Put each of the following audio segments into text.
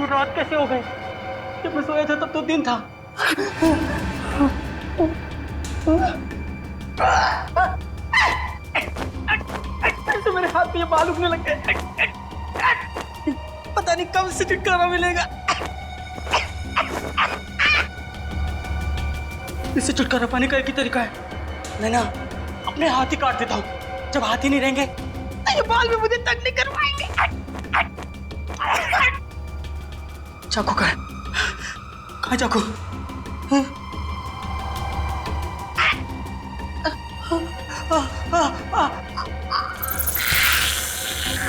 रात कैसे हो गई? जब मैं सोया था तब तो दिन था। ऐसे मेरे हाथ पे ये बाल उगने लग गए। पता नहीं कब से छुटकारा मिलेगा। इससे छुटकारा पाने का एक ही तरीका है, मैं ना अपने हाथ ही काट देता हूँ। जब हाथ ही नहीं रहेंगे तो ये बाल भी मुझे तंग नहीं कर पाएंगे। चाकू कहाँ चाकू?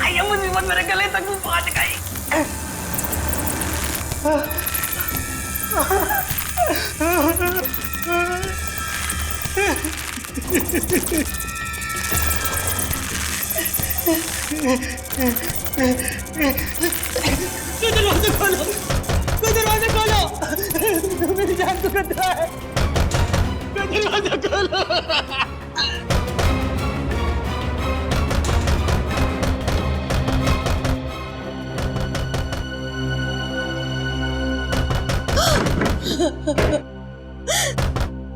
ये मुसीबत मेरे गले तक भी पहुंच गई। दरवाजा खोलो, दरवाजा खोलो, मेरी जान को खतरा है। दरवाजा खोलो।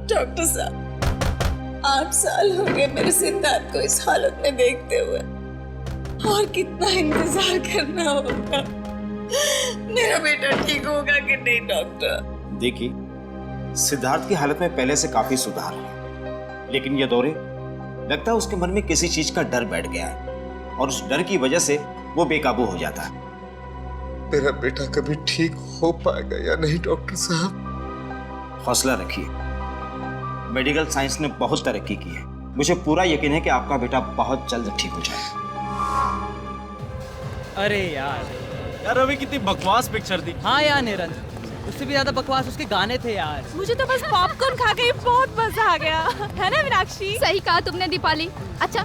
डॉक्टर साहब, 8 साल हो गए मेरे सिद्धार्थ को इस हालत में देखते हुए, और कितना इंतजार करना होगा। मेरा बेटा ठीक होगा कि नहीं डॉक्टर? देखिए, सिद्धार्थ की हालत में पहले से काफी सुधार है, लेकिन ये दौरे लगता है उसके मन में किसी चीज का डर बैठ गया है और उस डर की वजह से वो बेकाबू हो जाता है। मेरा बेटा कभी ठीक हो पाएगा या नहीं डॉक्टर साहब? हौसला रखिए, मेडिकल साइंस ने बहुत तरक्की की है। मुझे पूरा यकीन है कि आपका बेटा बहुत जल्द ठीक हो जाएगा। अरे यार अभी कितनी बकवास पिक्चर थी। हाँ यार निरंजन, उससे भी ज्यादा बकवास उसके गाने थे यार। मुझे तो बस पॉपकॉर्न खा के बहुत मजा आ गया, है ना मीनाक्षी? सही कहा तुमने दीपाली। अच्छा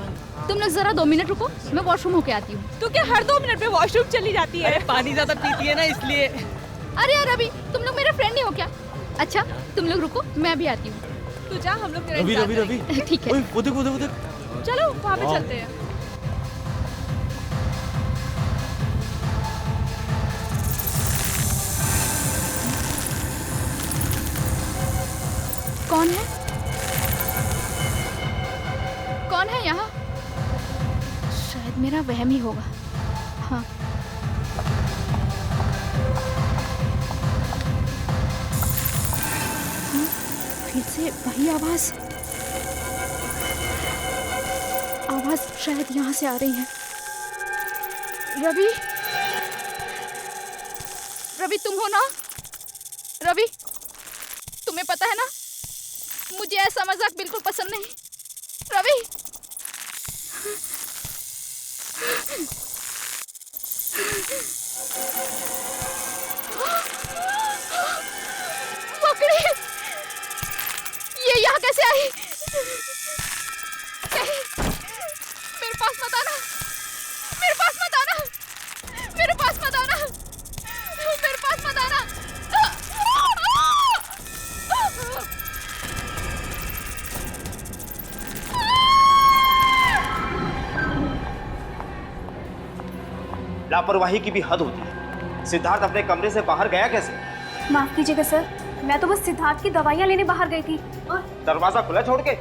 तुम लोग जरा 2 मिनट रुको, मैं वॉशरूम होके आती हूँ। तू क्या हर 2 मिनट में वॉशरूम चली जाती है? पानी ज्यादा पीती है ना इसलिए। अरे यार अभी तुम लोग मेरे फ्रेंड नहीं हो क्या? अच्छा तुम लोग रुको, मैं भी आती हूँ। तू जा, हम लोग तेरा रवि इंतजार रवि रवि करेंगे। ठीक है। वो देख चलो वहाँ पे चलते हैं। कौन है? कौन है यहाँ? शायद मेरा वहम ही होगा। हाँ फिर से वही आवाज शायद यहाँ से आ रही है। रवि, रवि तुम हो ना? रवि, तुम्हें पता है ना मुझे ऐसा मजाक बिल्कुल पसंद नहीं। रवि, मकड़ी, ये यहाँ कैसे आई? नहीं, मेरे पास मत आना, मेरे पास मत आना, मेरे पास मत आना, मेरे पास मत आना। लापरवाही की भी हद होती है। सिद्धार्थ अपने कमरे से बाहर गया कैसे? माफ कीजिएगा सर, मैं तो बस सिद्धार्थ की दवाइयाँ लेने बाहर गई थी और दरवाजा खुला छोड़ के?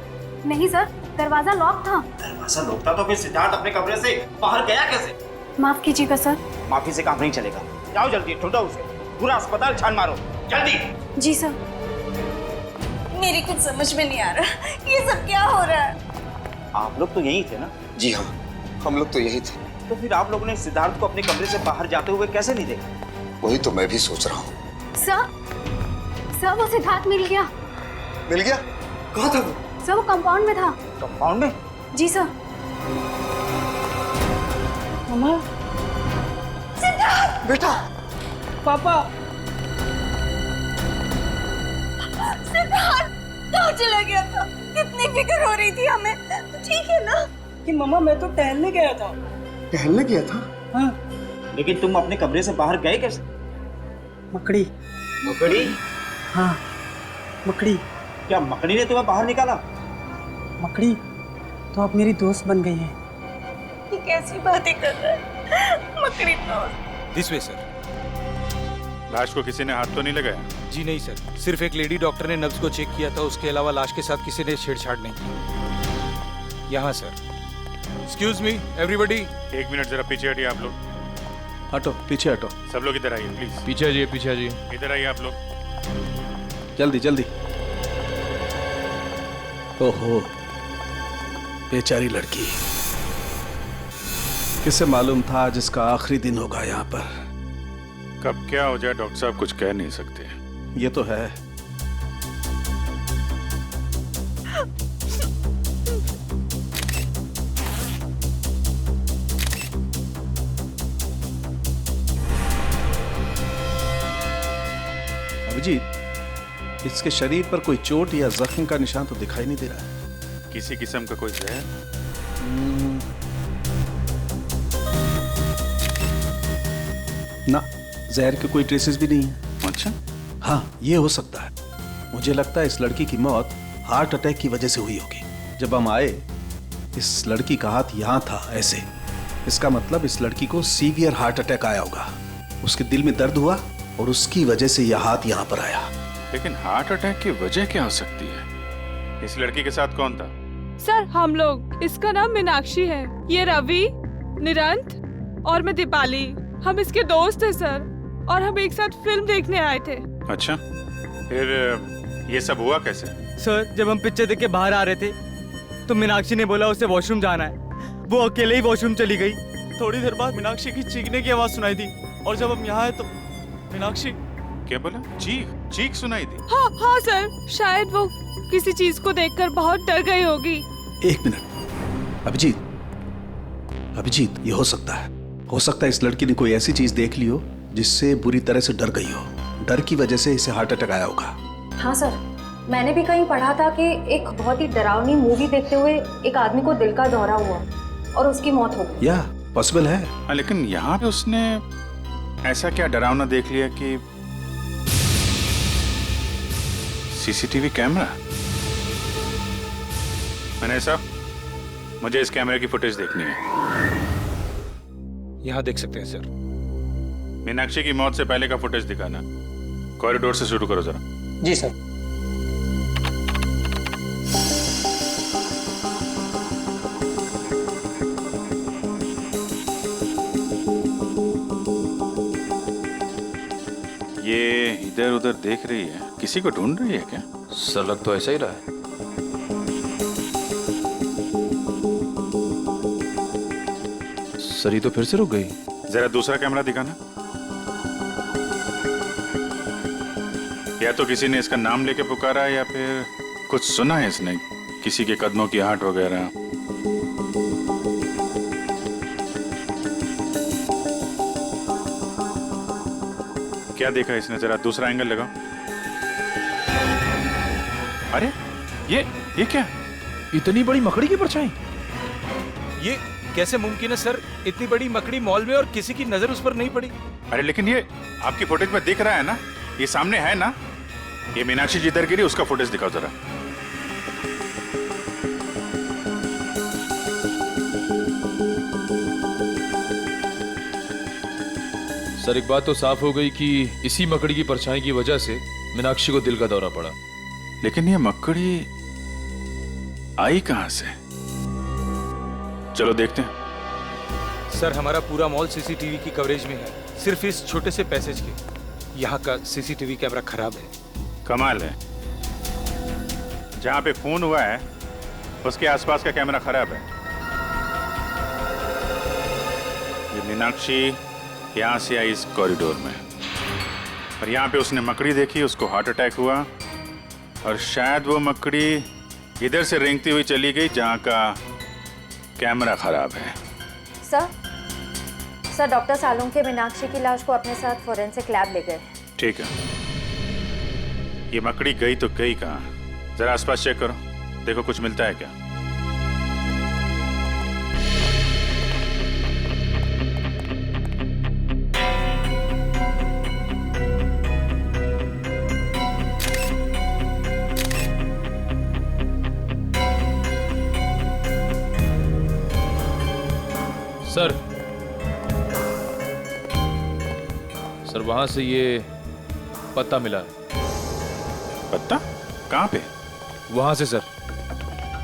नहीं सर, दरवाजा लॉक था। दरवाजा लॉक था तो फिर सिद्धार्थ अपने कमरे से बाहर गया कैसे? माफ कीजिएगा सर। माफी से काम नहीं चलेगा, जाओ जल्दी ढूंढो उसे, पूरा अस्पताल छान मारो जल्दी। जी सर। मेरी कुछ समझ में नहीं आ रहा, ये सब क्या हो रहा है? आप लोग तो यही थे ना? जी हाँ, हम लोग तो यही थे। तो फिर आप लोगों ने सिद्धार्थ को अपने कमरे से बाहर जाते हुए कैसे नहीं देखा? वही तो मैं भी सोच रहा हूँ। सर वो सिद्धार्थ मिल गया। मिल गया? कहाँ था वो? सर वो कंपाउंड में था। कंपाउंड में? जी सर। मम्मा, सिद्धार्थ! बेटा, पापा, सिद्धार्थ कहाँ चला गया था? कितनी फिक्र हो रही थी हमें। तो ठीक है ना? कि मम्मा मैं तो टहलने गया था। टहलने गया था? हाँ। लेकिन तुम अपने कमरे से बाहर गए कैसे? मकड़ी। मकड़ी? हाँ, मकड़ी। क्या मकड़ी ने तुम्हें बाहर निकाला? मकड़ी तो अब मेरी दोस्त बन गई है। ये कैसी बातें कर रहा है? मकड़ी दोस्त? This way sir. लाश को किसी ने हाथ तो नहीं लगाया? जी नहीं सर, सिर्फ एक लेडी डॉक्टर ने नब्ज को चेक किया था, उसके अलावा लाश के साथ किसी ने छेड़छाड़ नहीं की। यहाँ sir. Excuse me everybody. 1 minute जरा पीछे हटिए आप लोग। हटो, पीछे हटो। सब लोग इधर आइए प्लीज। पीछे आइए, पीछे आइए। इधर आइए आप लोग। जल्दी जल्दी। ओहो, बेचारी लड़की। किसे मालूम था आज इसका आखिरी दिन होगा यहाँ पर। कब क्या हो जाए डॉक्टर साहब कुछ कह नहीं सकते। ये तो है। अभिजीत, इसके शरीर पर कोई चोट या जख्म का निशान तो दिखाई नहीं दे रहा है। किसी किस्म का कोई जहर? ना, जहर के कोई ट्रेसेस भी नहीं है। अच्छा। हाँ, ये हो सकता है। मुझे लगता है इस लड़की की मौत हार्ट अटैक की वजह से हुई होगी। जब हम आए, इस लड़की का हाथ यहाँ था ऐसे। इसका मतलब इस लड़की को सीवियर हार्ट अटैक आया होगा। उसके दिल में दर्द हुआ और उसकी वजह से यह हाथ यहाँ पर आया। लेकिन हार्ट अटैक की वजह क्या हो सकती है? इस लड़की के साथ कौन था? सर हम लोग, इसका नाम मीनाक्षी है, ये रवि, निरंत और मैं दीपाली। हम इसके दोस्त हैं सर, और हम एक साथ फिल्म देखने आए थे। अच्छा, फिर ये सब हुआ कैसे? सर जब हम पिक्चर देख के बाहर आ रहे थे तो मीनाक्षी ने बोला उसे वॉशरूम जाना है। वो अकेले ही वॉशरूम चली गई। थोड़ी देर बाद मीनाक्षी की चीखने की आवाज सुनाई दी, और जब हम यहाँ आए तो मीनाक्षी। क्या बोला? चीख सुनाई दी? हाँ सर, शायद वो किसी चीज को देखकर बहुत डर गई होगी। 1 मिनट। अभिजीत, ये हो सकता है इस लड़की ने कोई ऐसी चीज देख ली हो जिससे बुरी तरह से डर गई हो। डर की वजह से इसे हार्ट अटैक आया होगा। हाँ सर, मैंने भी कहीं पढ़ा था कि एक बहुत ही डरावनी मूवी देखते हुए एक आदमी को दिल का दौरा हुआ और उसकी मौत हो गई। या पॉसिबल है। हाँ, लेकिन यहाँ पे उसने ऐसा क्या डरावना देख लिया कि सीसीटीवी कैमरा? मैंने साहब, मुझे इस कैमरे की फुटेज देखनी है। यहाँ देख सकते हैं सर। मीनाक्षी की मौत से पहले का फुटेज दिखाना। कॉरिडोर से शुरू करो जरा। जी सर। ये इधर उधर देख रही है, किसी को ढूंढ रही है क्या? सर लग तो ऐसा ही रहा है। सर ये तो फिर से रुक गई। जरा दूसरा कैमरा दिखाना। या तो किसी ने इसका नाम लेके पुकारा या फिर कुछ सुना है इसने, किसी के कदमों की आहट वगैरह। क्या देखा इसने? जरा दूसरा एंगल लगाओ। अरे ये क्या? इतनी बड़ी मकड़ी की परछाई? ये कैसे मुमकिन है सर? इतनी बड़ी मकड़ी मॉल में और किसी की नजर उस पर नहीं पड़ी। अरे लेकिन ये आपकी फुटेज में दिख रहा है ना, ये सामने है ना। ये मीनाक्षी जिधर गिरी उसका फुटेज दिखाओ जरा। सर एक बात तो साफ हो गई कि इसी मकड़ी की परछाई की वजह से मीनाक्षी को दिल का दौरा पड़ा। लेकिन ये मकड़ी आई कहां से? चलो देखते हैं। सर हमारा पूरा मॉल सीसीटीवी की कवरेज में है, सिर्फ इस छोटे से पैसेज के। यहाँ का सीसीटीवी कैमरा खराब है। कमाल है, जहां पे खून हुआ है उसके आसपास का कैमरा खराब है। ये मीनाक्षी यहां से आई इस कॉरिडोर में, और यहाँ पे उसने मकड़ी देखी, उसको हार्ट अटैक हुआ, और शायद वो मकड़ी इधर से रेंगती हुई चली गई जहाँ का कैमरा खराब है। सर डॉक्टर सालुंखे मीनाक्षी की लाश को अपने साथ फोरेंसिक लैब ले गए। ठीक है, ये मकड़ी गई तो गई कहाँ? जरा आसपास चेक करो, देखो कुछ मिलता है क्या। सर वहां से ये पत्ता मिला है। पत्ता? कहाँ पे? वहां से सर,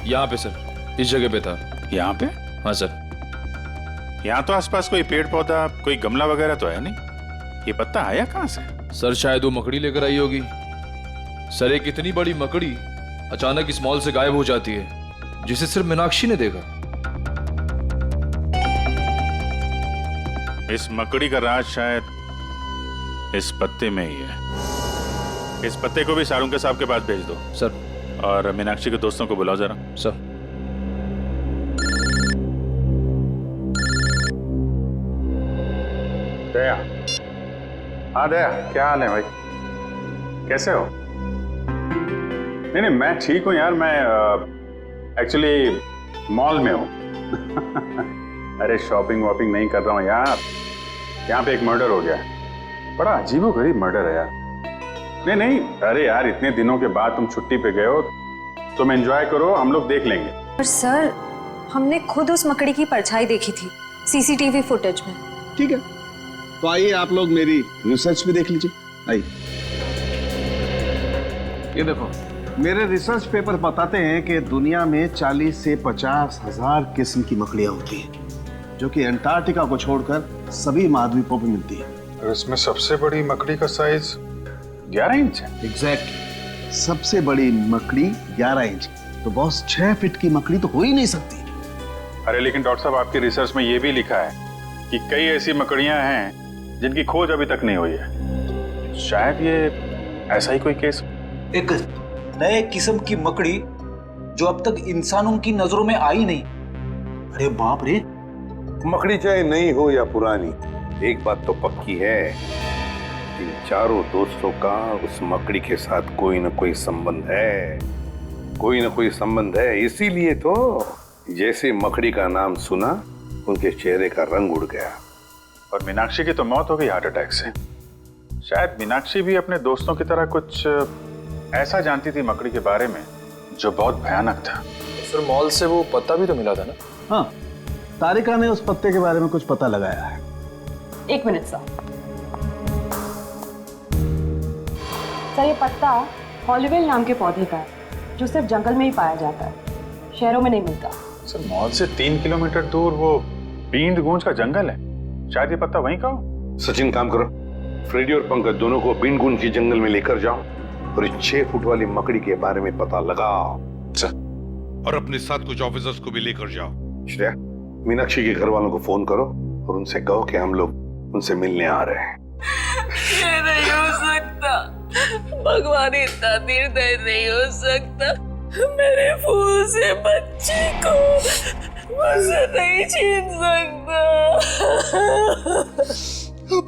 यहाँ पे सर, इस जगह पे था। यहाँ पे? हाँ सर। यहाँ तो आसपास कोई पेड़ पौधा, कोई गमला वगैरह तो है नहीं। ये पत्ता आया कहाँ से? सर शायद वो मकड़ी लेकर आई होगी। सर एक इतनी बड़ी मकड़ी अचानक इस मॉल से गायब हो जाती है, जिसे सिर्फ मीनाक्षी ने देखा। इस मकड़ी का राज शायद इस पत्ते में ही है। इस पत्ते को भी सारुंके साहब के पास भेज दो सर। और मीनाक्षी के दोस्तों को बुलाओ जरा। सर। दया। हाँ दया, क्या हाल है भाई? कैसे हो? नहीं, मैं ठीक हूँ यार। मैं एक्चुअली मॉल में हूँ। अरे शॉपिंग वॉपिंग नहीं कर रहा हूँ यार। यहाँ पे एक मर्डर हो गया है। बड़ा अजीबोगरीब मर्डर है यार। नहीं, अरे यार इतने दिनों के बाद तुम छुट्टी पे गए हो, तुम एंजॉय करो, हम लोग देख लेंगे। पर सर, हमने खुद उस मकड़ी की परछाई देखी थी सीसीटीवी फुटेज में। ठीक है, तो आइए आप लोग मेरी रिसर्च भी देख लीजिए। आइए, ये देखो, मेरे रिसर्च पेपर बताते हैं कि दुनिया में 40 से 50 हजार किस्म की मकड़ियां होती हैं, जो कि अंटार्कटिका को छोड़कर सभी महाद्वीपों पर मिलती है। और इसमें सबसे बड़ी मकड़ी का साइज 11 इंच है। एग्जैक्टली, सबसे बड़ी मकड़ी 11 इंच। तो बॉस 6 फीट की मकड़ी तो हो ही नहीं सकती। अरे लेकिन डॉक्टर साहब, आपकी रिसर्च में ये भी लिखा है कि कई ऐसी मकड़ियां हैं जिनकी खोज अभी तक नहीं हुई है। शायद ये ऐसा ही कोई केस। एक नए किस्म की मकड़ी जो अब तक इंसानों की नजरों में आई नहीं। अरे बाप रे। मकड़ी चाहे नई हो या पुरानी, एक बात तो पक्की है, इन चारों दोस्तों का उस मकड़ी के साथ कोई ना कोई संबंध है। कोई ना कोई संबंध है, इसीलिए तो जैसे मकड़ी का नाम सुना उनके चेहरे का रंग उड़ गया। और मीनाक्षी की तो मौत हो गई हार्ट अटैक से। शायद मीनाक्षी भी अपने दोस्तों की तरह कुछ ऐसा जानती थी मकड़ी के बारे में जो बहुत भयानक था। सर मॉल से वो पत्ता भी तो मिला था ना? हाँ, तारिका ने उस पत्ते के बारे में कुछ पता लगाया है। 1 मिनट सर। सर, ये पत्ता हॉलीवेल नाम के पौधे का है, जो सिर्फ जंगल में ही पाया जाता है, शहरों में नहीं मिलता। सर मॉल से 3 किलोमीटर दूर वो बींद गूंज का जंगल है, शायद ये पत्ता वहीं का हो। सचिन, काम करो, फ्रेडी और पंकज दोनों को बींदगुंज की जंगल में लेकर जाओ और इस 6 फुट वाली मकड़ी के बारे में पता लगाओ। और अपने साथ कुछ ऑफिसर्स को भी लेकर जाओ। श्रेया, मीनाक्षी के घर वालों को फोन करो और उनसे कहो कि हम लोग उनसे मिलने आ रहे हैं। ये नहीं हो सकता, भगवान इतना निर्दय नहीं हो सकता। मेरे फूल से बच्चे को मुझसे नहीं छीन सकता।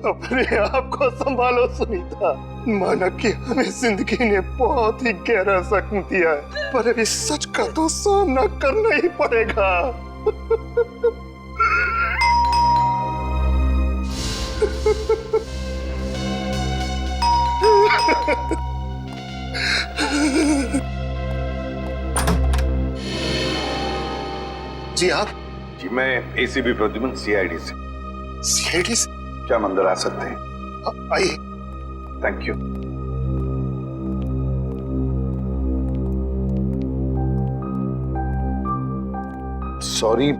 अपने आप को संभालो सुनीता। माना कि हमें जिंदगी ने बहुत ही गहरा जख्म दिया है, पर अभी सच का तो सामना करना ही पड़ेगा। जी आप? जी मैं एसीपी प्रद्युमन, सीआईडी से। सीआईडी से? क्या हम अंदर आ सकते हैं? आइए। Thank you. सॉरी,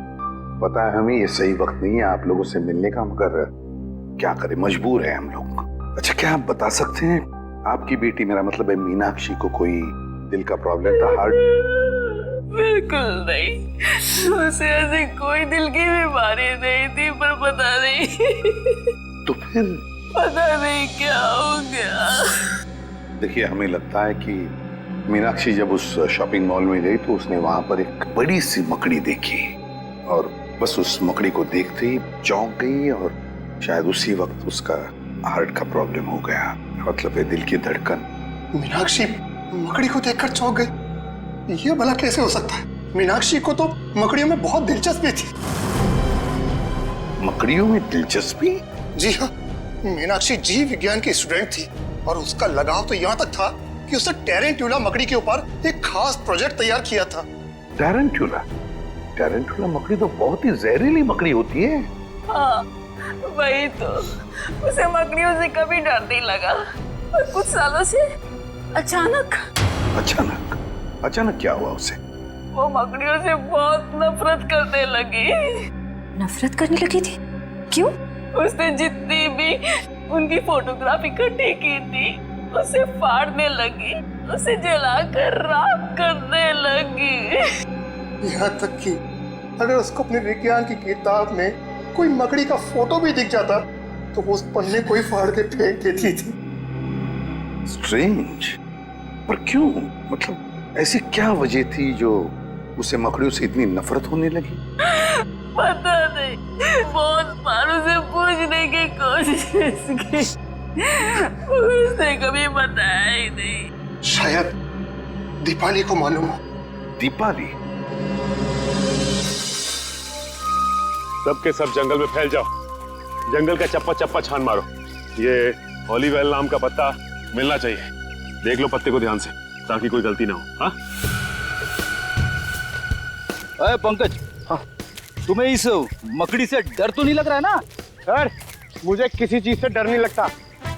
पता है हमें ये सही वक्त नहीं है आप लोगों से मिलने का, मगर क्या करें, मजबूर है हम लोग। अच्छा, क्या आप बता सकते हैं आपकी बेटी, मेरा मतलब है मीनाक्षी को कोई दिल का प्रॉब्लम था? हार्ट? बिल्कुल नहीं, उसे ऐसी कोई दिल की बीमारी नहीं थी, पर पता नहीं तो फिर पता नहीं क्या हो गया। देखिए, हमें लगता है कि मीनाक्षी जब उस शॉपिंग मॉल में गई तो उसने वहां पर एक बड़ी सी मकड़ी देखी और बस उस मकड़ी को देखते ही चौंक गई और शायद उसी वक्त उसका हार्ट का प्रॉब्लम हो गया, मतलब है दिल की धड़कन। मीनाक्षी मकड़ी को देखकर चौंक गई? ये भला कैसे हो सकता है? मीनाक्षी को तो मकड़ियों में बहुत दिलचस्पी थी। मकड़ियों में दिलचस्पी? जी हाँ, मीनाक्षी जीव विज्ञान की स्टूडेंट थी और उसका लगाव तो यहाँ तक था कि उसने टेरेंट्यूला मकड़ी के ऊपर एक खास प्रोजेक्ट तैयार किया था। टेरेंट्यूला? टेरेंट्यूला मकड़ी तो बहुत ही जहरीली मकड़ी होती है। हाँ, वही तो, उसे मकड़ियों से कभी डर नहीं लगा। और कुछ सालों से अचानक अचानक क्या हुआ उसे? वो मकड़ियों से बहुत नफरत करने लगी। नफरत करने लगी थी? क्यों? उसने जितनी भी उनकी फोटोग्राफ इकट्ठी की थी उसे फाड़ने लगी, उसे जलाकर राख करने लगी। यहाँ तक कि अगर उसको अपने विज्ञान की किताब में कोई मकड़ी का फोटो भी दिख जाता तो वो उस पन्ने को ही फाड़ के फेंक देती थी। स्ट्रेंज, पर क्यों? मतलब ऐसी क्या वजह थी जो उसे मकड़ियों से इतनी नफरत होने लगी? पता नहीं, बहुत बार उसे पूछने की कोशिश की, उसने कभी बताया ही नहीं। शायद दीपाली को मालूम हो। दीपाली? सब के सब जंगल में फैल जाओ, जंगल का चप्पा चप्पा छान मारो। ये ओलिवेल नाम का पत्ता मिलना चाहिए। देख लो पत्ते को ध्यान से ताकि कोई गलती ना हो। हाँ? अरे पंकज, हाँ, तुम्हें इस मकड़ी से डर तो नहीं लग रहा है ना? सर, मुझे किसी चीज से डर नहीं लगता।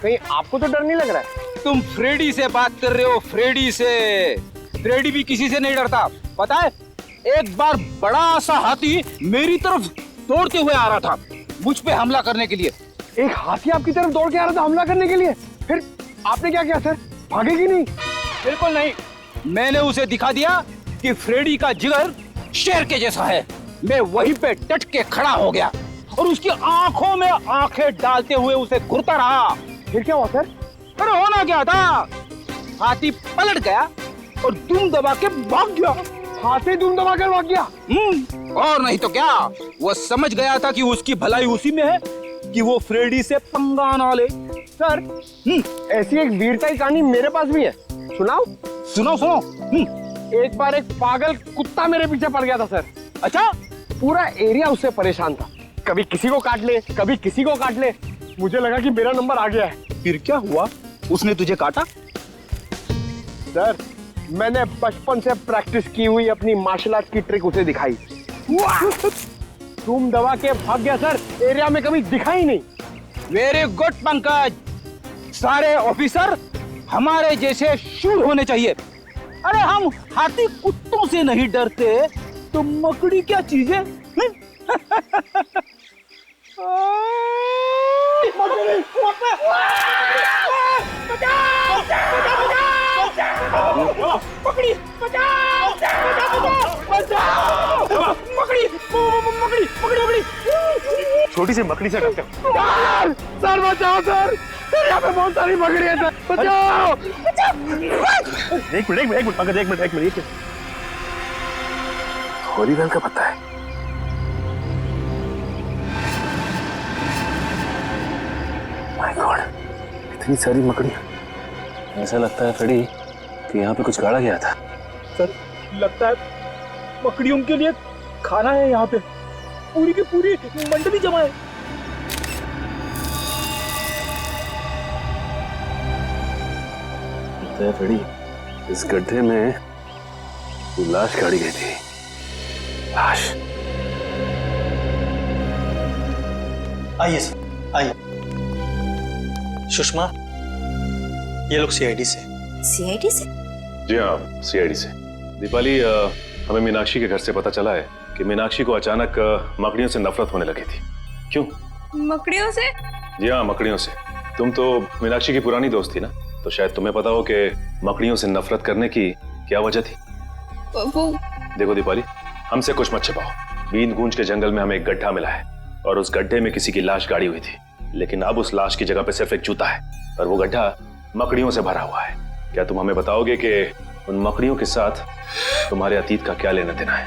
कहीं आपको तो डर नहीं लग रहा है? तुम फ्रेडी से बात कर रहे हो, फ्रेडी से। फ्रेडी भी किसी से नहीं डरता, पता है? एक बार बड़ा सा हाथी मेरी तरफ दौड़ते हुए आ रहा था, मुझ पे हमला करने के लिए। एक हाथी आपकी तरफ दौड़ के आ रहा था हमला करने के लिए? फिर आपने क्या किया सर? भागेगी नहीं? बिल्कुल नहीं। मैंने उसे दिखा दिया कि फ्रेडी का जिगर शेर के जैसा है। मैं वहीं पे डट के खड़ा हो गया और उसकी आंखों में आंखें डालते हुए उसे घूरता रहा। फिर क्या हुआ सर? अरे होना क्या था, हाथी पलट गया और दुम दबा के भाग गया। हाथी दुम दबा कर भाग गया? और नहीं तो क्या, वो समझ गया था कि उसकी भलाई उसी में है कि वो फ्रेडी से पंगा ना ले। सर, ऐसी एक वीरता की कहानी मेरे पास भी है, सुनाओ? सुनो। एक बार एक पागल कुत्ता मेरे पीछे पड़ गया था सर। अच्छा? पूरा एरिया उससे परेशान था, कभी किसी को काट ले, कभी किसी को काट ले। मुझे लगा कि मेरा नंबर आ गया है। फिर क्या हुआ? उसने तुझे काटा? सर, मैंने बचपन से प्रैक्टिस की हुई अपनी मार्शल आर्ट की ट्रिक उसे दिखाई। तुम दबा के भाग गया सर, एरिया में कभी दिखा ही नहीं। वेरी गुड पंकज, सारे ऑफिसर हमारे जैसे शूर होने चाहिए। अरे हम हाथी कुत्तों से नहीं डरते तो मकड़ी क्या चीज है? छोटी सी मकड़ी से डरते हो? सर बचाओ सर, यहाँ पे बहुत सारी मकड़ियां हैं, बचाओ। एक मिनट पंकज, एक मिनट। ओलिवेल का पता है? माय गॉड, इतनी सारी मकड़ियां। ऐसा लगता है फ्रेडी कि यहाँ पे कुछ गाड़ा गया था। सर, लगता है मकड़ियों के लिए खाना है यहाँ पे। पूरी की पूरी मंडली जमा है। लगता है फ्रेडी इस गड्ढे में लाश गाड़ी गई थी। लाश? आइए सर, आइए। सुषमा, ये लोग सीआईडी से। सीआईडी से? जी हाँ, सीआईडी से। दीपाली, हमें मीनाक्षी के घर से पता चला है कि मीनाक्षी को अचानक मकड़ियों से नफरत होने लगी थी। क्यों? मकड़ियों से? जी हाँ, मकड़ियों से। तुम तो मीनाक्षी की पुरानी दोस्त थी ना, तो शायद तुम्हें पता हो कि मकड़ियों से नफरत करने की क्या वजह थी। वो देखो दीपाली, हमसे कुछ मत छिपाओ। बीन गूंज के जंगल में हमें एक गड्ढा मिला है और उस गड्ढे में किसी की लाश गाड़ी हुई थी, लेकिन अब उस लाश की जगह पे सिर्फ एक जूता है और वो गड्ढा मकड़ियों से भरा हुआ है। क्या तुम हमें बताओगे कि उन मकड़ियों के साथ तुम्हारे अतीत का क्या लेना देना है?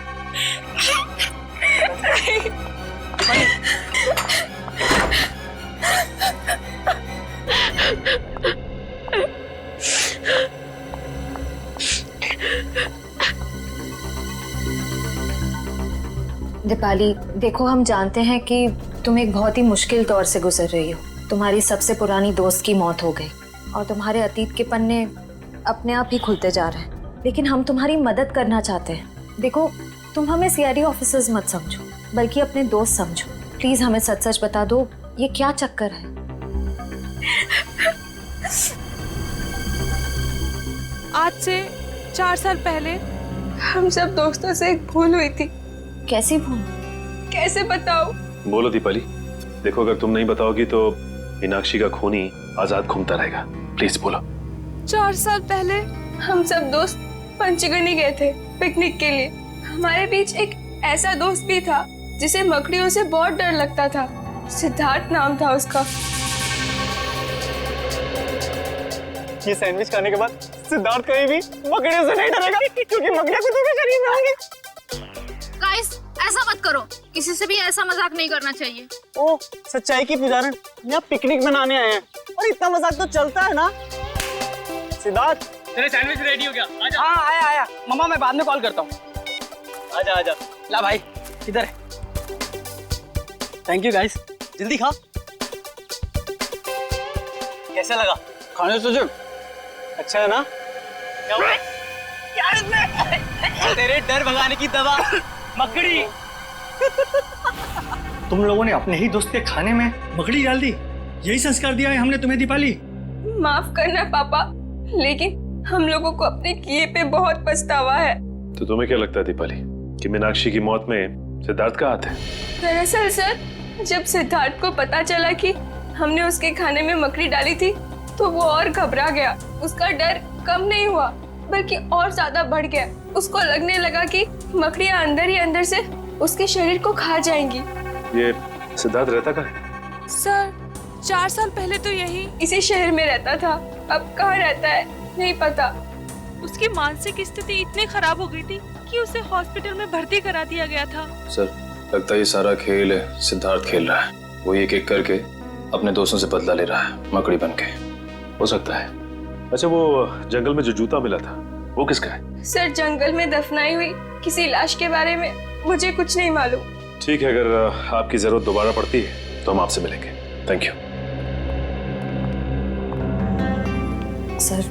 दीपाली, देखो, हम जानते हैं कि तुम एक बहुत ही मुश्किल दौर से गुजर रही हो। तुम्हारी सबसे पुरानी दोस्त की मौत हो गई और तुम्हारे अतीत के पन्ने अपने आप ही खुलते जा रहे हैं, लेकिन हम तुम्हारी मदद करना चाहते हैं। देखो, तुम हमें सीआईडी ऑफिसर्स मत समझो, बल्कि अपने दोस्त समझो। प्लीज हमें सच सच बता दो, ये क्या चक्कर है? आज से 4 साल पहले हम सब दोस्तों से एक भूल हुई थी। कैसी भूल? कैसे बताऊं? बोलो दीपाली। देखो अगर तुम नहीं बताओगी तो मीनाक्षी का खून ही आजाद घूमता रहेगा। प्लीज बोलो। 4 साल पहले हम सब दोस्त पंचगनी गए थे पिकनिक के लिए। हमारे बीच एक ऐसा दोस्त भी था जिसे मकड़ियों से बहुत डर लगता था। सिद्धार्थ नाम था उसका। ये सैंडविच खाने के बाद सिद्धार्थ कहीं भी मकड़ियों से नहीं डरेगा, क्योंकि मकड़ियां खुद के शरीर में होंगी। गाइस ऐसा मत करो, किसी से भी ऐसा मजाक नहीं करना चाहिए। ओ सच्चाई की पुजारन, यहाँ पिकनिक मनाने आए हैं और इतना मजाक तो चलता है ना। सिद्धार्थ तेरे सैंडविच रेडी हो गया? आजा। हाँ आया। मम्मा मैं बाद में कॉल करता हूँ। आजा। ला भाई किधर है? थैंक यू गाइस, जल्दी खा। कैसा लगा खाने से? जो अच्छा है ना? क्या हुआ? क्या इसमें? तेरे डर भगाने की दवा मकड़ी। तुम लोगों ने अपने ही दोस्त के खाने में मकड़ी डाल दी। यही संस्कार दिया है हमने तुम्हें दीपाली। माफ करना पापा, लेकिन हम लोगों को अपने किए पे बहुत पछतावा है। तो तुम्हें क्या लगता है दीपाली कि मीनाक्षी की मौत में सिद्धार्थ का हाथ है? दरअसल सर, जब सिद्धार्थ को पता चला कि हमने उसके खाने में मकड़ी डाली थी तो वो और घबरा गया। उसका डर कम नहीं हुआ बल्कि और ज्यादा बढ़ गया। उसको लगने लगा कि मकड़ियां अंदर ही अंदर से उसके शरीर को खा जाएंगी। ये सिद्धार्थ रहता कहाँ है? सर 4 साल पहले तो यही इसी शहर में रहता था। अब कहाँ रहता है नहीं पता। उसकी मानसिक स्थिति इतनी खराब हो गई थी कि उसे हॉस्पिटल में भर्ती करा दिया गया था। सर लगता है ये सारा खेल सिद्धार्थ खेल रहा है। वो एक एक करके अपने दोस्तों से बदला ले रहा है मकड़ी बन के। हो सकता है। अच्छा वो जंगल में जो जूता मिला था वो किसका है? सर जंगल में दफनाई हुई किसी लाश के बारे में मुझे कुछ नहीं मालूम। ठीक है, अगर आपकी जरूरत दोबारा पड़ती है तो हम आपसे मिलेंगे। Thank you. सर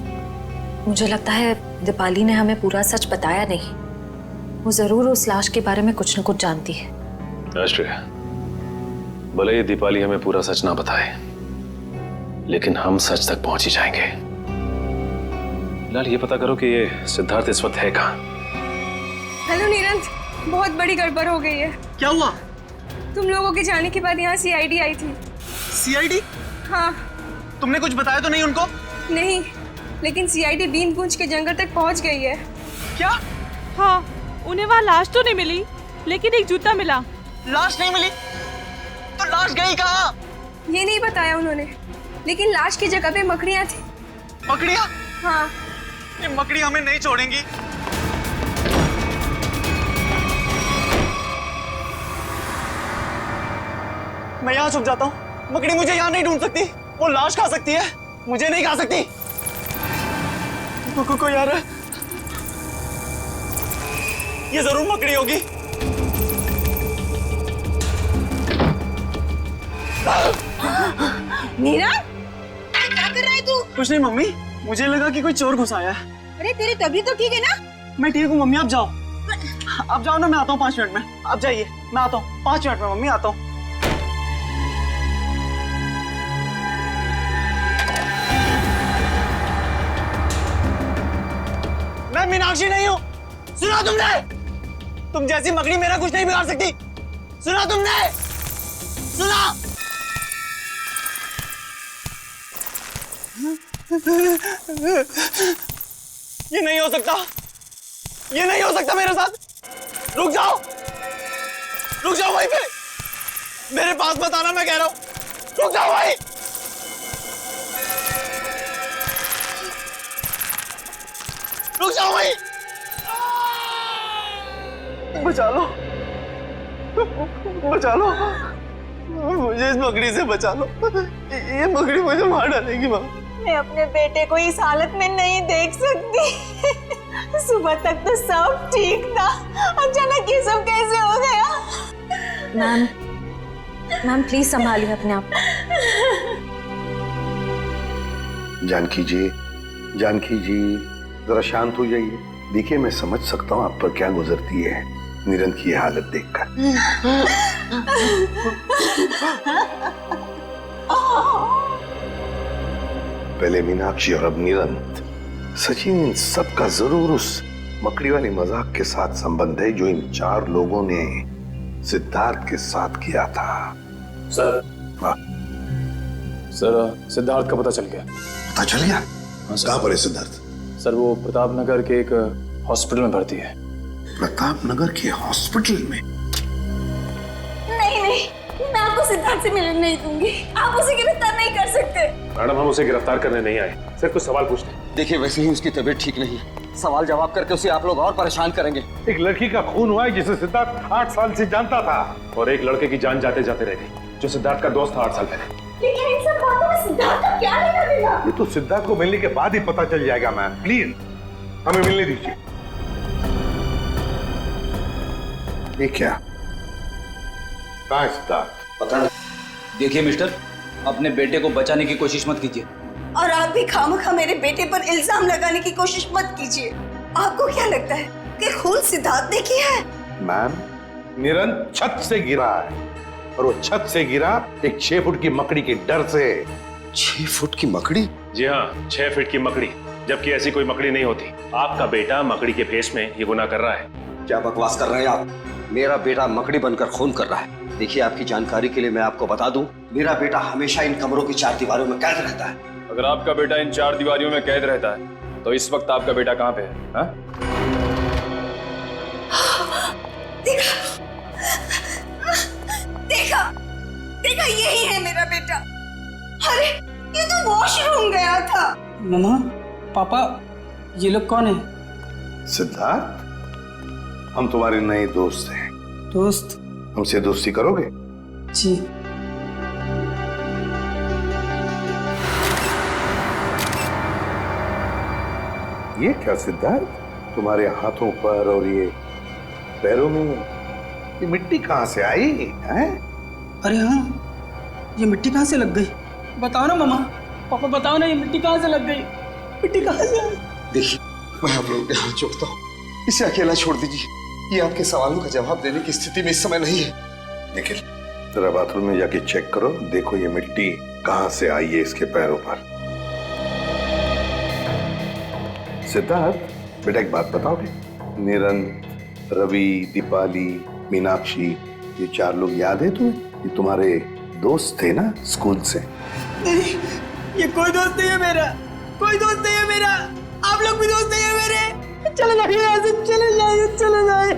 मुझे लगता है दीपाली ने हमें पूरा सच बताया नहीं। वो जरूर उस लाश के बारे में कुछ न कुछ जानती है। आश्रय, भले ये दीपाली हमें पूरा सच ना बताए लेकिन हम सच तक पहुंच ही जाएंगे। फिलहाल ये पता करो कि ये सिद्धार्थ इस वक्त है कहाँ। हेलो नीरंत, बहुत बड़ी गड़बड़ हो गई है। क्या हुआ? तुम लोगों के जाने के बाद यहाँ सीआईडी आई थी। सीआईडी? हाँ। तुमने कुछ बताया तो नहीं उनको? नहीं, लेकिन सीआईडी बीनगुंज के जंगल तक पहुँच गई है। क्या? हाँ, उन्हें वहाँ लाश तो नहीं मिली लेकिन एक जूता मिला। लाश नहीं मिली? तो लाश गई कहाँ? ये नहीं बताया उन्होंने, लेकिन लाश की जगह पे मकड़ियाँ थी। मकड़ियाँ? हाँ। ये मकड़ी हमें नहीं छोड़ेंगी। मैं यहाँ छुप जाता हूँ। मकड़ी मुझे यहाँ नहीं ढूंढ सकती। वो लाश खा सकती है, मुझे नहीं खा सकती। कोई आ रहा है। ये जरूर मकड़ी होगी। नीरा, क्या कर रहा है तू? कुछ नहीं मम्मी, मुझे लगा कि कोई चोर घुस आया है। अरे तेरी तबीयत तो ठीक है ना? मैं ठीक हूँ मम्मी, आप जाओ। आप जाओ ना, मैं आता हूँ 5 मिनट में। आप जाइए, मैं आता हूँ 5 मिनट में मम्मी, आता हूँ। मैं मीनाक्षी नहीं हूँ। सुना तुमने? तुम जैसी मकड़ी मेरा कुछ नहीं बिगाड़ सकती। सुना तुमने? सुना? ये नहीं हो सकता। ये नहीं हो सकता मेरे साथ। रुक जाओ, रुक जाओ वहीं पे। मेरे पास मत आना, मैं कह रहा हूं। रुक जाओ वहीं। रुक जाओ वहीं। बचा लो, बचा लो मुझे, इस मकड़ी से बचा लो। ये मकड़ी मुझे मार डालेगी माँ। मैं अपने बेटे को इस हालत में नहीं देख सकती। सुबह तक तो सब ठीक था, अचानक ये सब कैसे हो गया? मैम प्लीज संभालिए अपने आप। जानकी जी जरा शांत हो जाइए। देखिए मैं समझ सकता हूँ आप पर क्या गुजरती है निरंत की हालत देखकर। पहले मीनाक्षी और अब निरंत, सचिन, इन सबका जरूर उस मकड़ी वाली मजाक के साथ संबंध है जो इन 4 लोगों ने सिद्धार्थ के साथ किया था। सर, सर सिद्धार्थ का पता चल गया। पता चल गया? कहाँ पर है सिद्धार्थ? सर वो प्रताप नगर के एक हॉस्पिटल में भर्ती है। प्रताप नगर के हॉस्पिटल में? नहीं नहीं, मैं आपको सिद्धार्थ से मिलने नहीं दूंगी। आप उसे गिरफ्तार नहीं कर सकते। मैडम, हम उसे गिरफ्तार करने नहीं आए, सिर्फ कुछ सवाल पूछते। देखिए, वैसे ही उसकी तबीयत ठीक नहीं है। सवाल जवाब करके उसे आप लोग और परेशान करेंगे। एक लड़की का खून हुआ है जिसे सिद्धार्थ 8 साल से जानता था, और एक लड़के की जान जाते जाते रह गई जो सिद्धार्थ का दोस्त था 8 साल पहले। लेकिन इन सब बातों में सिद्धार्थ का क्या लेना देना? ये तो सिद्धार्थ को मिलने के बाद ही पता चल जाएगा। मैम प्लीज हमें मिलने दीजिए। ये क्या? कहाँ है सिद्धार्थ? पता नहीं। देखिए मिस्टर, अपने बेटे को बचाने की कोशिश मत कीजिए। और आप भी खामखा मेरे बेटे पर इल्जाम लगाने की कोशिश मत कीजिए। आपको क्या लगता है कि खून सिद्धार्थ ने किया है? मैम, निरंतर छत से गिरा है, और वो छत से गिरा एक 6 फुट की मकड़ी के डर से। 6 फुट की मकड़ी? जी हाँ, 6 फीट की मकड़ी, जबकि ऐसी कोई मकड़ी नहीं होती। आपका बेटा मकड़ी के भेष में ये गुनाह कर रहा है। क्या बकवास कर रहे हैं आप? मेरा बेटा मकड़ी बनकर खून कर रहा है। देखिए, आपकी जानकारी के लिए मैं आपको बता दूं, मेरा बेटा हमेशा इन कमरों की 4 दीवारों में कैद रहता है। अगर आपका बेटा इन 4 दीवारों में कैद रहता है तो इस वक्त आपका बेटा कहाँ पे है? हा? देखा, देखा, देखा, यही है मेरा बेटा। अरे, ये तो वॉशरूम गया था। मम्मा, पापा, ये लोग कौन है? सिद्धार्थ, हम तुम्हारे नए दोस्त हैं। दोस्त? हमसे दोस्ती करोगे? जी। ये क्या सिद्धार्थ, तुम्हारे हाथों पर और ये पैरों में ये मिट्टी कहाँ से आई है? अरे हाँ, ये मिट्टी कहाँ से लग गई? बताओ ना मम्मा, पापा बताओ ना, ये मिट्टी कहाँ से लग गई? मिट्टी कहाँ से आई? देखिए, मैं आप लोगों के हाथ जोड़ता हूँ, इसे अकेला छोड़ दीजिए। ये आपके सवालों का जवाब देने की स्थिति में इस समय नहीं है। निखिल, जरा बाथरूम में जाके चेक करो, देखो ये मिट्टी कहाँ से आई है इसके पैरों पर। सिद्धार्थ बेटा, एक बात बताओगे? निरंत, रवि, दीपाली, मीनाक्षी, ये 4 लोग याद है तुम्हें? ये तुम्हारे दोस्त थे ना स्कूल से? नहीं, ये कोई दोस्त नहीं है मेरा, कोई दोस्त नहीं है मेरा। आप लोग भी दोस्त नहीं है मेरे। चले जाइए यहाँ से, चले जाइए, चले जाइए।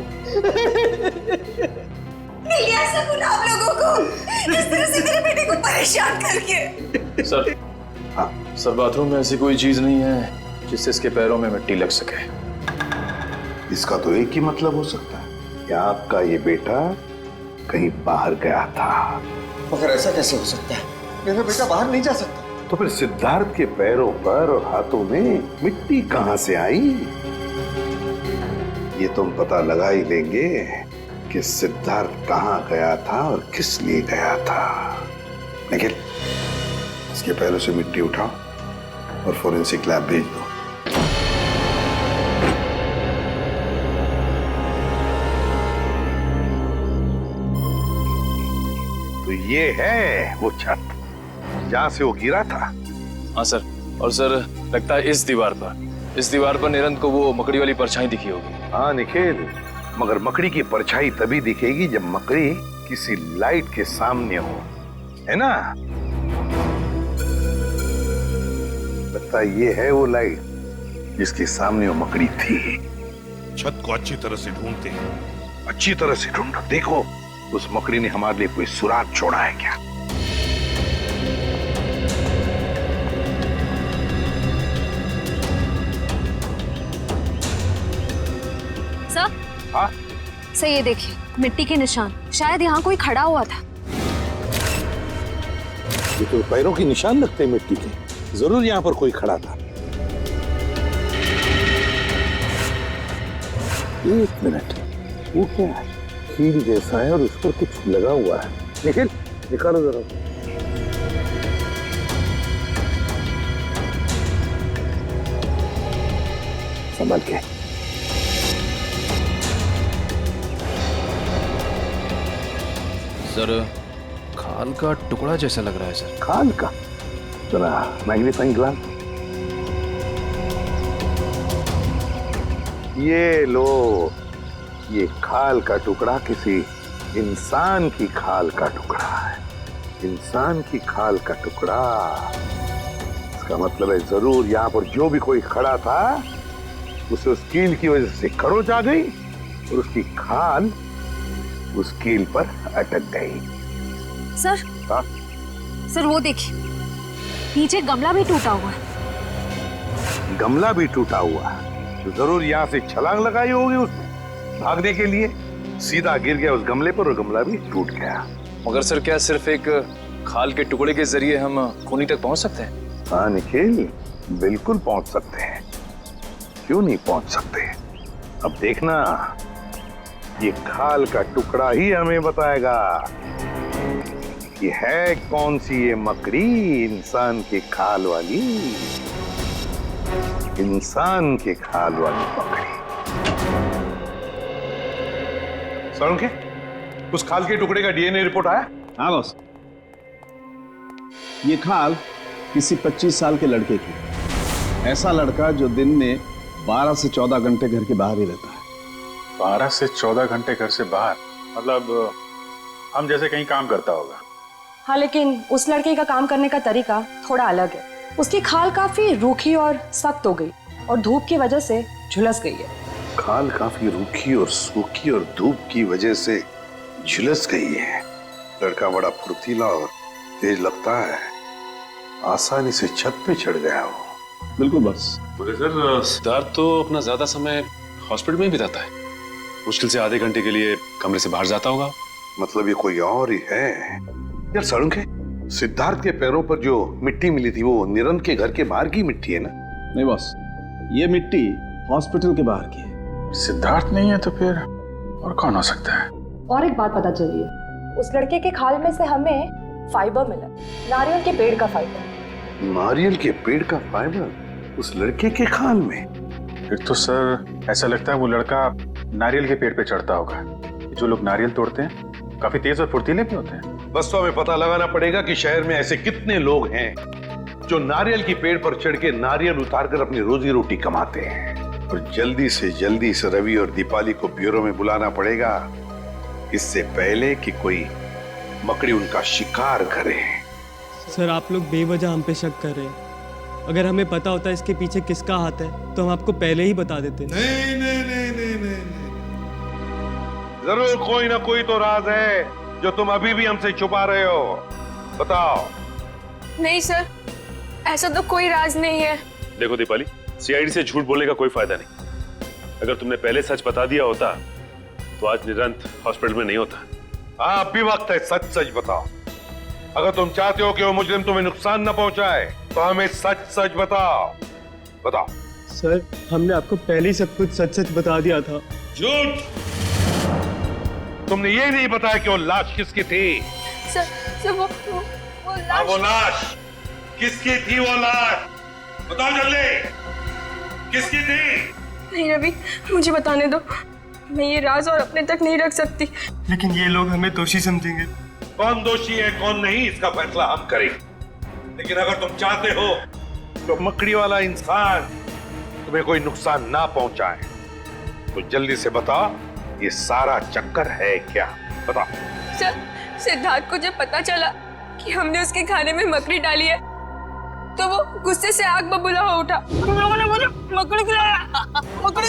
मिल गया सुकून आप लोगों को, इस तरह से मेरे बेटे को परेशान करके। सर, सर बाथरूम में ऐसी कोई चीज नहीं है जिससे इसके पैरों में मिट्टी लग सके। इसका तो एक ही मतलब हो सकता है कि आपका ये बेटा कहीं बाहर गया था। मगर ऐसा कैसे हो सकता है? मेरा बेटा बाहर नहीं जा सकता। तो फिर सिद्धार्थ के पैरों पर और हाथों में मिट्टी कहां से आई? ये तुम पता लगा ही लेंगे कि सिद्धार्थ कहां गया था और किस लिए गया था। निखिल, इसके पैरों से मिट्टी उठाओ और फोरेंसिक लैब भेज दो। तो ये है वो छत जहां से वो गिरा था। हाँ सर, और सर लगता है इस दीवार पर निरंत को वो मकड़ी वाली परछाई दिखी होगी। हाँ निखिल, मगर मकड़ी की परछाई तभी दिखेगी जब मकड़ी किसी लाइट के सामने हो, है ना? लगता है ये है वो लाइट जिसके सामने वो मकड़ी थी। छत को अच्छी तरह से ढूंढते हैं। अच्छी तरह से ढूंढो, देखो उस मकड़ी ने हमारे लिए कोई सुराग छोड़ा है क्या? सर, हाँ? सर ये देखिए, मिट्टी के निशान। शायद यहाँ कोई खड़ा हुआ था। ये तो पैरों के निशान लगते हैं मिट्टी के, जरूर यहाँ पर कोई खड़ा था। एक मिनट, वो क्या है? कील जैसा है और उस पर कुछ लगा हुआ है। निखिल, निकालो जरा। संभल के। सर, खाल का टुकड़ा जैसा लग रहा है सर। खाल का? जरा मैग्नीफाइंग ग्लास। ये लो, ये खाल का टुकड़ा किसी इंसान की खाल का टुकड़ा है। इंसान की खाल का टुकड़ा, इसका मतलब है जरूर यहाँ पर जो भी कोई खड़ा था उसे उस कील की वजह से खरोच आ गई और उसकी खाल उस कील पर अटक गई। सर, हाँ? सर वो देखिए, नीचे गमला भी टूटा हुआ है। गमला भी टूटा हुआ है तो जरूर यहाँ से छलांग लगाई होगी उसने भागने के लिए, सीधा गिर गया उस गमले पर और गमला भी टूट गया। मगर सर क्या सिर्फ एक खाल के टुकड़े के जरिए हम खूनी तक पहुंच सकते हैं? हाँ निखिल, बिल्कुल पहुंच सकते हैं, क्यों नहीं पहुंच सकते। अब देखना, ये खाल का टुकड़ा ही हमें बताएगा कि है कौन सी ये मकड़ी इंसान की खाल वाली, इंसान की खाल वाली मकड़ी। सड़ों उस खाल के टुकड़े का डीएनए रिपोर्ट आया? हाँ बॉस, ये खाल किसी 25 साल के लड़के की। ऐसा लड़का जो दिन में 12 से 14 घंटे घर के बाहर ही रहता है। 12 से 14 घंटे घर से बाहर, मतलब हम जैसे कहीं काम करता होगा। हाँ, लेकिन उस लड़के का काम करने का तरीका थोड़ा अलग है। उसकी खाल काफी रूखी और सख्त हो गई और धूप की वजह से झुलस गई है। खाल काफी रूखी और सूखी और धूप की वजह से झुलस गई है। लड़का बड़ा फुर्तीला और तेज लगता है, आसानी से छत पे चढ़ गया हो। बिल्कुल बस। बोले सर, सिद्धार्थ तो अपना ज्यादा समय हॉस्पिटल में ही बिताता है, मुश्किल से आधे घंटे के लिए कमरे से बाहर जाता होगा। मतलब ये कोई और ही है। यार सड़ुंखे, सिद्धार्थ के पैरों पर जो मिट्टी मिली थी वो निरंत के घर के बाहर की मिट्टी है ना? नहीं बॉस, ये मिट्टी हॉस्पिटल के बाहर की है। सिद्धार्थ नहीं है तो फिर और कौन हो सकता है? और एक बात पता चली है, उस लड़के के खाल में से हमें फाइबर मिला, नारियल के पेड़ का फाइबर। नारियल के पेड़ का फाइबर उस लड़के के खाल में? फिर तो सर ऐसा लगता है वो लड़का नारियल के पेड़ पे चढ़ता होगा। जो लोग नारियल तोड़ते हैं काफी तेज और फुर्तीले भी होते हैं। बस तो हमें पता लगाना पड़ेगा कि शहर में ऐसे कितने लोग हैं जो नारियल की पेड़ पर चढ़ के नारियल उतारकर अपनी रोजी रोटी कमाते हैं। और जल्दी से जल्दी इस रवि और दीपाली को ब्यूरो में बुलाना पड़ेगा, इससे पहले कि कोई मकड़ी उनका शिकार करे। सर आप लोग बेवजह हम पे शक कर रहे हैं। अगर हमें पता होता इसके पीछे किसका हाथ है तो हम आपको पहले ही बता देते। नहीं नहीं नहीं नहीं नहीं, जरूर कोई ना कोई तो राज है जो तुम अभी भी हमसे छुपा रहे हो। बताओ। नहीं सर, ऐसा तो कोई राज नहीं है। देखो दीपाली, सीआईडी से झूठ बोलने का कोई फायदा नहीं। अगर तुमने पहले सच बता दिया होता तो आज निरंत हॉस्पिटल में नहीं होता। हाँ, अभी वक्त है, सच सच बताओ। अगर तुम चाहते हो कि वो मुजरिम तुम्हें नुकसान न पहुंचाए तो हमें सच सच बताओ। बताओ। सर हमने आपको पहले ही सब कुछ सच सच बता दिया था। झूठ! तुमने ये नहीं बताया कि वो लाश किसकी थी? सर वो लाश। वो लाश किसकी थी? वो लाश बताओ जल्दी, किसकी थी? नहीं रवि, मुझे बताने दो, मैं ये राज और अपने तक नहीं रख सकती। लेकिन ये लोग हमें दोषी समझेंगे। कौन दोषी है कौन नहीं इसका फैसला हम करेंगे। लेकिन अगर तुम चाहते हो तो मकड़ी वाला इंसान तुम्हें कोई नुकसान ना पहुंचाए तो जल्दी से बताओ, ये सारा चक्कर है क्या? बताओ। सर, सिद्धार्थ को जब पता चला कि हमने उसके खाने में मकड़ी डाली है तो वो गुस्से से आग बबूला हो उठा। तुम लोगों ने मुझे मकड़ी खिलाया, मकड़ी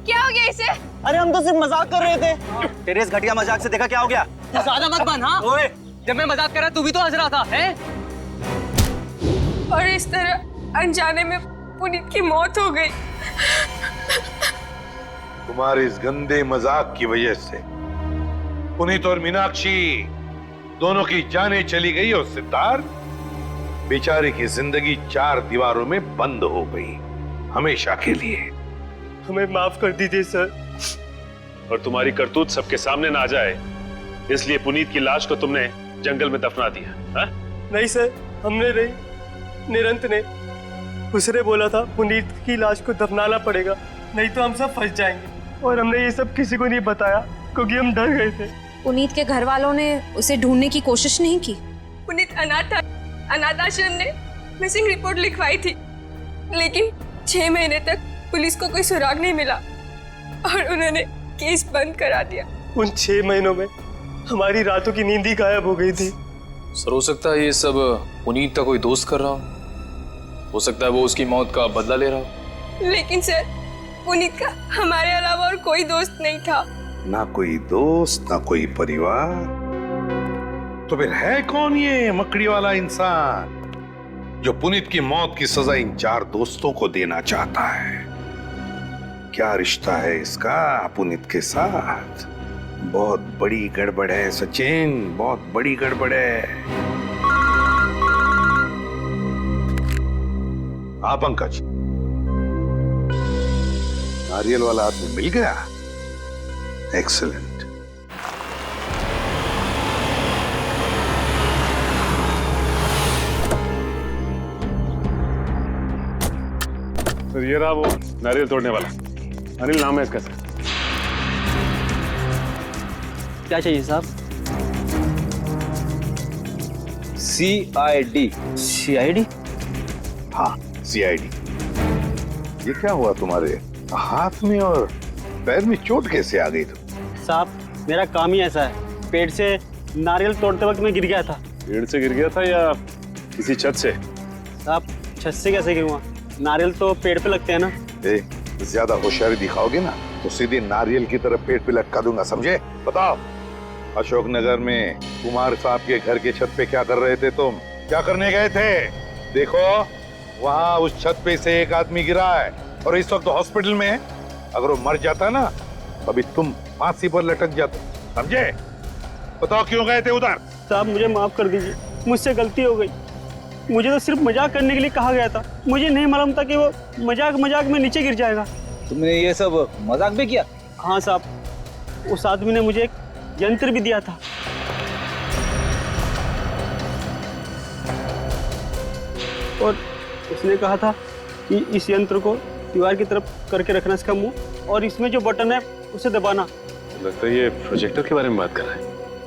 क्या हो गया इसे? अरे हम तो सिर्फ मजाक कर रहे थे। तेरे इस घटिया मजाक से देखा क्या हो गया? तू ज्यादा मत बन। हाँ ओए, जब मैं मजाक कर रहा तू भी तो हंस रहा था हैं? और इस तरह अनजाने में पुनीत की मौत हो गई। तुम्हारे इस गंदे मजाक की वजह से पुनीत और मीनाक्षी दोनों की जानें चली गई और सिद्धार्थ बेचारे की जिंदगी 4 दीवारों में बंद हो गई हमेशा के लिए। हमें माफ कर दीजिए सर। और तुम्हारी करतूत सबके सामने ना आ जाए इसलिए पुनीत की लाश को तुमने जंगल में दफना दिया। हा? नहीं सर, हमने नहीं, निरंत ने। उसने बोला था पुनीत की लाश को दफनाना पड़ेगा, नहीं तो हम सब फंस जाएंगे। और हमने ये सब किसी को नहीं बताया क्योंकि हम डर गए थे। पुनीत के घर वालों ने उसे ढूंढने की कोशिश नहीं की? पुनीत अनाथ आश्रम ने मिसिंग रिपोर्ट लिखवाई थी, लेकिन 6 महीने तक पुलिस को कोई सुराग नहीं मिला और उन्होंने केस बंद करा दिया। उन 6 महीनों में हमारी रातों की नींद ही गायब हो गई थी। सर हो सकता है ये सब पुनीत का कोई दोस्त कर रहा हो सकता है वो उसकी मौत का बदला ले रहा हो। लेकिन सर पुनीत का हमारे अलावा और कोई दोस्त नहीं था। ना कोई दोस्त ना कोई परिवार, तो फिर है कौन ये मकड़ी वाला इंसान जो पुनीत की मौत की सजा इन 4 दोस्तों को देना चाहता है? क्या रिश्ता है इसका पुनीत के साथ? बहुत बड़ी गड़बड़ है सचिन, बहुत बड़ी गड़बड़ है। हाँ पंकज, नारियल वाला आदमी मिल गया। एक्सीलेंट। सर ये रहा वो नारियल तोड़ने वाला, अनिल नाम है इसका सर। क्या चाहिए साहब? CID। CID? हाँ CID। ये क्या हुआ तुम्हारे हाथ में और पैर में चोट कैसे आ गई? साहब मेरा काम ही ऐसा है, पेड़ से नारियल तोड़ते वक्त मैं गिर गया था। पेड़ से गिर गया था या किसी छत से? साहब छत से कैसे गिरूंगा, नारियल तो पेड़ पे लगते हैं ना। ज्यादा होशियारी दिखाओगे ना तो सीधे नारियल की तरफ पेड़ पे लटका दूंगा, समझे? बताओ, अशोकनगर में कुमार साहब के घर के छत पे क्या कर रहे थे तुम? क्या करने गए थे? देखो वहाँ उस छत पे से एक आदमी गिरा है और इस वक्त हॉस्पिटल में है। अगर वो मर जाता ना अभी तुम फांसी पर लटक जाते, समझे? बताओ क्यों गए थे उधर? साहब मुझे माफ कर दीजिए, मुझसे गलती हो गई। मुझे तो सिर्फ मजाक करने के लिए कहा गया था, मुझे नहीं मालूम था कि वो मजाक में नीचे गिर जाएगा। तुमने ये सब मजाक भी किया? हाँ साहब, उस आदमी ने मुझे एक यंत्र भी दिया था। और उसने कहा था कि इस यंत्र को दीवार की तरफ करके रखना इसका मुंह, और इसमें जो बटन है उसे दबाना। लगता है ये प्रोजेक्टर के बारे में बात कर रहा है।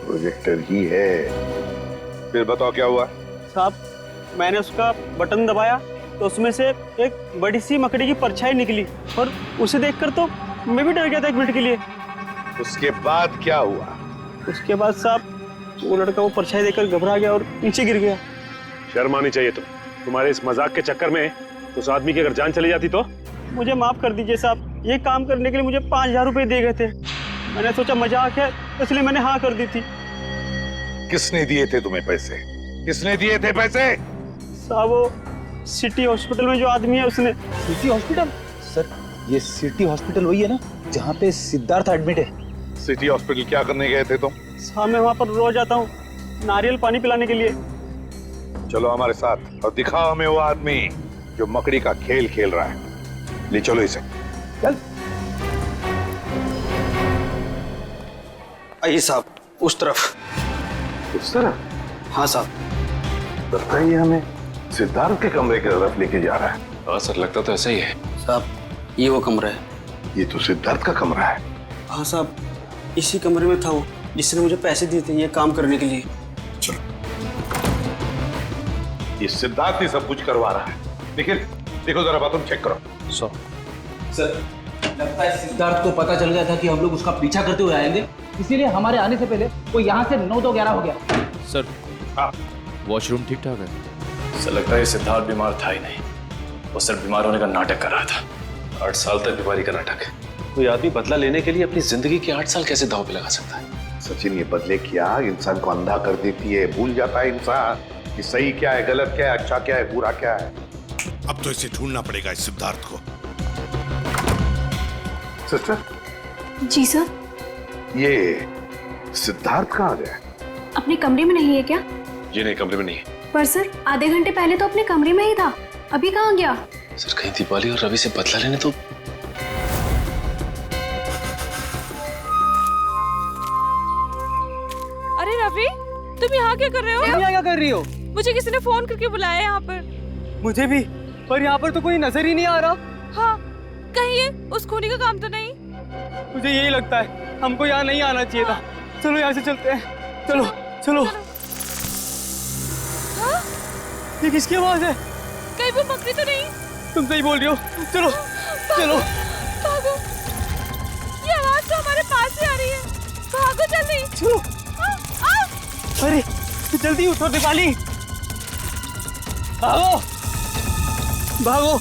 प्रोजेक्टर ही है। फिर बताओ क्या हुआ? साहब मैंने उसका बटन दबाया तो उसमें से एक बड़ी सी मकड़ी की परछाई निकली और उसे देखकर तो मैं भी डर गया था 1 मिनट के लिए। उसके बाद क्या हुआ? उसके बाद साहब वो लड़का वो परछाई देखकर घबरा गया और नीचे गिर गया। शर्म आनी चाहिए तुम्हारे इस मजाक के चक्कर में उस आदमी की अगर जान चली जाती तो? मुझे माफ कर दीजिए साहब, ये काम करने के लिए मुझे 5000 रुपए दिए गए थे। मैंने सोचा मजाक है इसलिए मैंने हाँ कर दी थी। किसने दिए थे तुम्हें पैसे? किसने दिए थे पैसे? साहब वो सिटी हॉस्पिटल में जो आदमी है उसने। City hospital? सर ये सिटी हॉस्पिटल वही है ना जहाँ पे सिद्धार्थ एडमिट है? सिटी हॉस्पिटल क्या करने गए थे तुम? साहब मैं वहाँ पर रोज आता हूँ नारियल पानी पिलाने के लिए। चलो हमारे साथ और दिखाओ हमें वो आदमी जो मकड़ी का खेल खेल रहा है। ले चलो इसे। चल। आइए साहब उस तरफ। उस तरफ? हाँ साहब। लगता है ये हमें सिद्धार्थ के कमरे की तरफ लेके जा रहा है। हाँ सर लगता तो ऐसा ही है। साहब ये वो कमरा है। ये तो सिद्धार्थ का कमरा है। हाँ साहब इसी कमरे में था वो जिसने मुझे पैसे दिए थे ये काम करने के लिए। चलो ये सिद्धार्थ ही सब कुछ करवा रहा है, लेकिन देखो जरा बात तुम चेक करो। सर लगता है सिद्धार्थ को पता चल गया था कि हम लोग उसका पीछा करते हुए आएंगे, इसीलिए हमारे आने से पहले वो यहाँ से 9-11 हो गया। सर हाँ वॉशरूम ठीक ठाक है? सर लगता है सिद्धार्थ बीमार था ही नहीं, वो सिर्फ बीमार होने का नाटक कर रहा था। 8 साल तक बीमारी का नाटक। कोई आदमी बदला लेने के लिए अपनी जिंदगी के 8 साल कैसे दांव पे लगा सकता है? सचिन ये बदले की आग इंसान को अंधा कर देती है, भूल जाता है इंसान कि सही क्या है, गलत क्या है, अच्छा क्या है, बुरा क्या है। अब तो इसे ढूंढना पड़ेगा इस सिद्धार्थ को। सिस्टर। जी सर। ये सिद्धार्थ कहाँ गया? अपने कमरे में नहीं है क्या? जी नहीं, कमरे में नहीं है। पर सर आधे घंटे पहले तो अपने कमरे में ही था, अभी कहाँ गया? सर कहीं दीपाली और रवि से बदला लेने तो। अरे रवि तुम यहाँ क्या कर रहे हो? यहाँ क्या कर रही हो? मुझे किसी ने फोन करके बुलाया यहाँ पर। मुझे भी, पर यहाँ पर तो कोई नजर ही नहीं आ रहा। हाँ कहीं ये उस खूनी का काम तो नहीं? मुझे यही लगता है, हमको यहाँ नहीं आना चाहिए था। चलो यहाँ से चलते हैं। चलो चलो। हाँ? ये किसकी आवाज है? कहीं वो मकड़ी तो नहीं? तुम सही बोल रही हो। चलो चलो। भागो, ये आवाज तो हमारे पास से आ रही है। भागो जल्दी। चलो। अरे जल्दी उठो दीपाली, भागो भागो।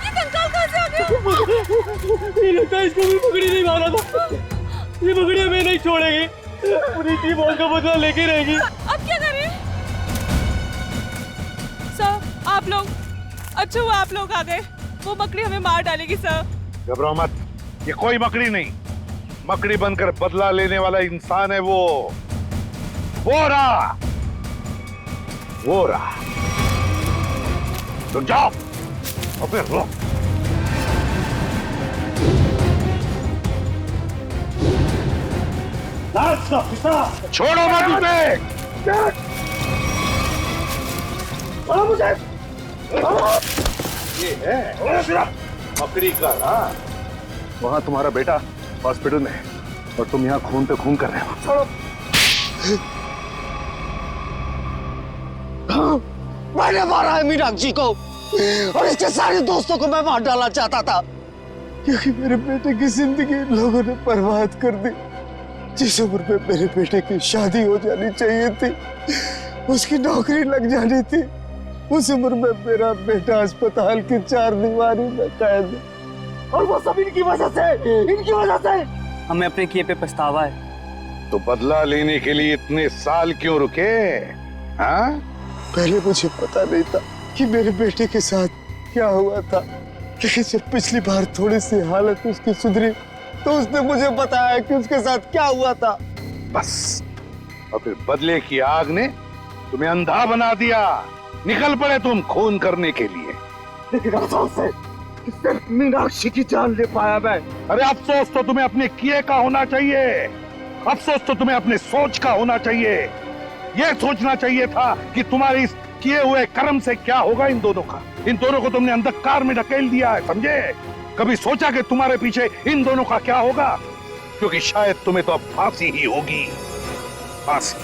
ये कंकाल कहाँ से आ गया? ये लगता है इसको भी मकड़ी नहीं मारा था। ये मकड़ी हमें नहीं छोड़ेगी, पूरी टीम बॉल का बदला लेके रहेगी। अब क्या करें? सर आप लोग, अच्छा हुआ आप लोग आ गए। वो मकड़ी हमें मार डालेगी सर। घबराओ मत, ये कोई मकड़ी नहीं, मकड़ी बनकर बदला लेने वाला इंसान है वो रहा। रुक जाओ, अबे रुक। छोड़ो मत उसे। मुझे ये है मकड़ी का राज। वहां तुम्हारा बेटा हॉस्पिटल में है और तुम यहाँ खून पे खून कर रहे हो। छोड़ो। मैंने मारा है मीनाक्षी को और इसके सारे दोस्तों को मैं मार डालना चाहता था, क्योंकि मेरे बेटे की जिंदगी लोगों ने बर्बाद कर दी। जिस उम्र में मेरे बेटे की शादी हो जानी चाहिए थी, उसकी नौकरी लग जानी थी, उस उम्र में मेरा बेटा अस्पताल की 4 दीवारी में कैद है। और वो सब इनकी वजह से। हमें अपने किए पे पछतावा है। तो बदला लेने के लिए इतने साल क्यों रुके? हाँ? पहले मुझे पता नहीं था कि मेरे बेटे के साथ क्या हुआ था, लेकिन जब पिछली बार थोड़ी सी हालत उसकी सुधरी तो उसने मुझे बताया कि उसके साथ क्या हुआ था। बस, और फिर बदले की आग ने तुम्हें अंधा बना दिया। निकल पड़े तुम खून करने के लिए। लेकिन अफसोस है कि सिर्फ मीनाक्षी की जान ले पाया मैं। अरे अफसोस तो तुम्हें अपने किए का होना चाहिए, अफसोस तो तुम्हें अपने सोच का होना चाहिए। यह सोचना चाहिए था कि तुम्हारे इस किए हुए कर्म से क्या होगा इन दोनों का। इन दोनों को तुमने अंधकार में ढकेल दिया है, समझे? कभी सोचा कि तुम्हारे पीछे इन दोनों का क्या होगा? क्योंकि शायद तुम्हें तो अब फांसी ही होगी, फांसी।